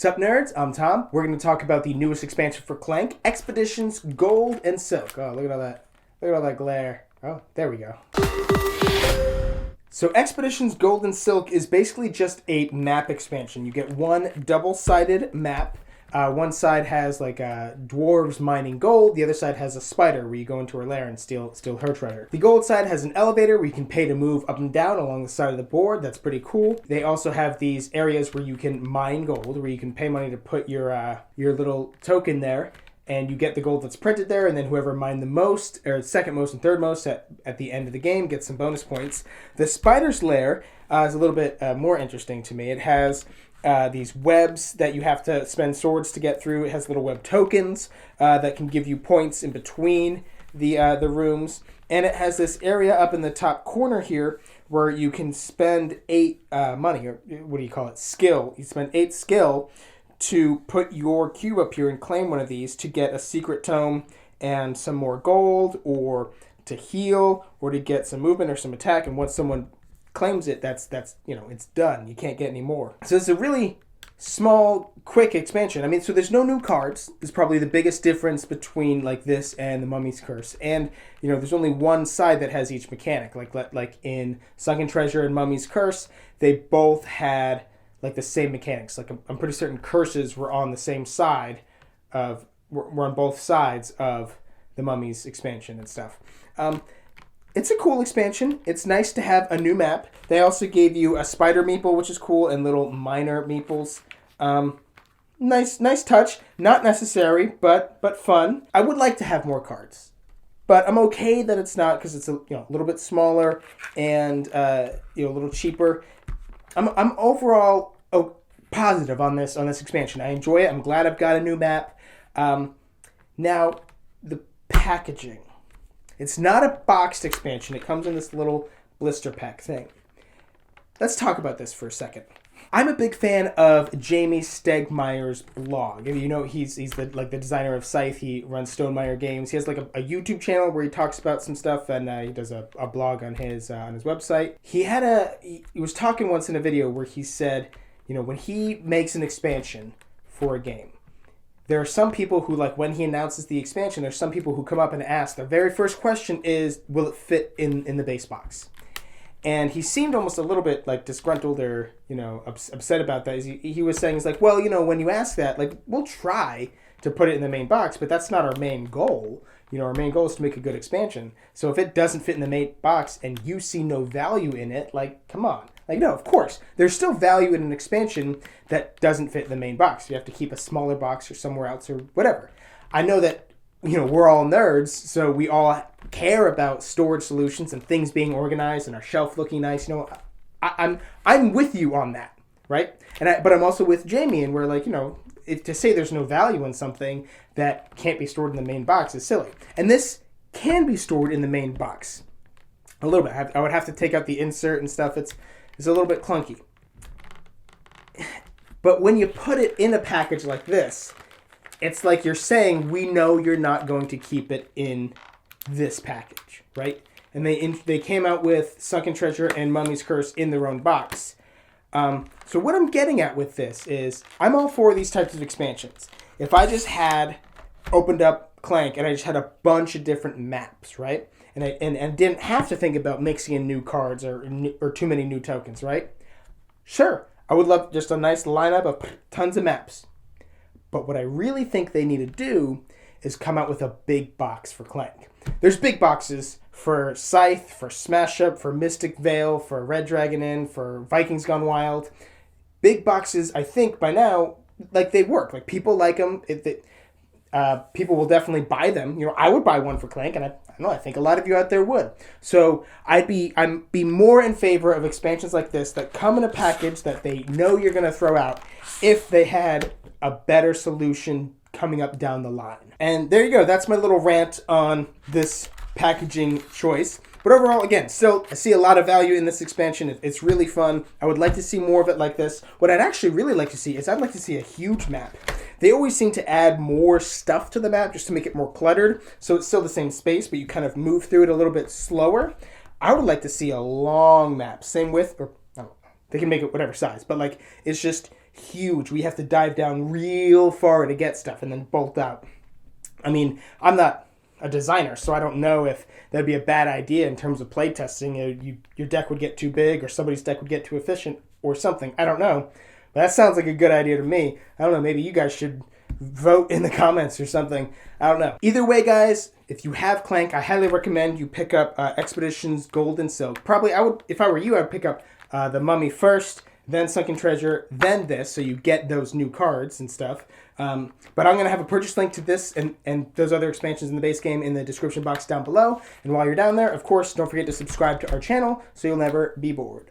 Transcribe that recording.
Sup nerds, I'm Tom. We're going to talk about the newest expansion for Clank, Expeditions Gold and Silk. Oh, look at all that. Look at all that glare. Oh, there we go. So Expeditions Gold and Silk is basically just a map expansion. You get one double-sided map. One side has like dwarves mining gold. The other side has a spider where you go into her lair and steal her treasure. The gold side has an elevator where you can pay to move up and down along the side of the board. That's pretty cool. They also have these areas where you can mine gold, where you can pay money to put your little token there, and you get the gold that's printed there, and then whoever mined the most, or second most and third most at the end of the game gets some bonus points. The spider's lair is a little bit more interesting to me. It has these webs that you have to spend swords to get through. It has little web tokens that can give you points in between the rooms. And it has this area up in the top corner here where you can spend 8 money, or what do you call it? Skill. You spend 8 skill to put your cube up here and claim one of these to get a secret tome and some more gold, or to heal, or to get some movement or some attack. And once someone claims it, that's it's done. You can't get any more. So it's a really small, quick expansion. I mean, so there's no new cards. It's probably the biggest difference between like this and the Mummy's Curse. And there's only one side that has each mechanic. Like in Sunken Treasure and Mummy's Curse, they both had like the same mechanics. Like I'm pretty certain curses were on the same side were on both sides of the Mummy's expansion and stuff. It's a cool expansion. It's nice to have a new map. They also gave you a spider meeple, which is cool, and little miner meeples. Nice touch. Not necessary, but fun. I would like to have more cards, but I'm okay that it's not, because it's a little bit smaller and a little cheaper. I'm overall positive on this expansion. I enjoy it. I'm glad I've got a new map. Now the packaging. It's not a boxed expansion. It comes in this little blister pack thing. Let's talk about this for a second. I'm a big fan of Jamie Stegmaier's blog. He's the designer of Scythe. He runs Stonemaier Games. He has like a YouTube channel where he talks about some stuff, and he does a blog on his website. He was talking once in a video where he said, when he makes an expansion for a game, there are some people who, like, when he announces the expansion, there's some people who come up and ask, the very first question is, will it fit in the base box? And he seemed almost a little bit, like, disgruntled or, upset about that. He was saying, he's like, well, when you ask that, like, we'll try to put it in the main box, but that's not our main goal. Our main goal is to make a good expansion. So if it doesn't fit in the main box and you see no value in it, like, come on. Like, no, of course, there's still value in an expansion that doesn't fit in the main box. You have to keep a smaller box or somewhere else or whatever. I know that, we're all nerds, so we all care about storage solutions and things being organized and our shelf looking nice. I'm with you on that, right? But I'm also with Jamie, and we're like, to say there's no value in something that can't be stored in the main box is silly. And this can be stored in the main box. A little bit. I would have to take out the insert and stuff. It's a little bit clunky. But when you put it in a package like this, it's like you're saying, we know you're not going to keep it in this package, right? And they came out with Sunken Treasure and Mummy's Curse in their own box. So what I'm getting at with this is, I'm all for these types of expansions. If I just had opened up Clank and I just had a bunch of different maps, right? And didn't have to think about mixing in new cards or too many new tokens, right? Sure, I would love just a nice lineup of tons of maps. But what I really think they need to do is come out with a big box for Clank. There's big boxes for Scythe, for Smash Up, for Mystic Vale, for Red Dragon Inn, for Vikings Gone Wild. Big boxes, I think, by now, like, they work. Like, people like them. People will definitely buy them. I would buy one for Clank, and I think a lot of you out there would. So I'd be more in favor of expansions like this that come in a package that they know you're going to throw out if they had a better solution coming up down the line. And there you go. That's my little rant on this packaging choice. But overall, again, still, I see a lot of value in this expansion. It's really fun. I would like to see more of it like this. What I'd actually really like to see is I'd like to see a huge map. They always seem to add more stuff to the map just to make it more cluttered. So it's still the same space, but you kind of move through it a little bit slower. I would like to see a long map. Same width, or I don't know, they can make it whatever size. But like, it's just huge. We have to dive down real far to get stuff and then bolt out. I mean, I'm not a designer, so I don't know if that'd be a bad idea in terms of playtesting. Your deck would get too big, or somebody's deck would get too efficient, or something. I don't know, but that sounds like a good idea to me. I don't know. Maybe you guys should vote in the comments or something. I don't know. Either way, guys, if you have Clank, I highly recommend you pick up Expeditions Gold and Silk. Probably, I would, if I were you, I'd pick up the Mummy first, then Sunken Treasure, then this, so you get those new cards and stuff. But I'm going to have a purchase link to this and those other expansions in the base game in the description box down below. And while you're down there, of course, don't forget to subscribe to our channel so you'll never be bored.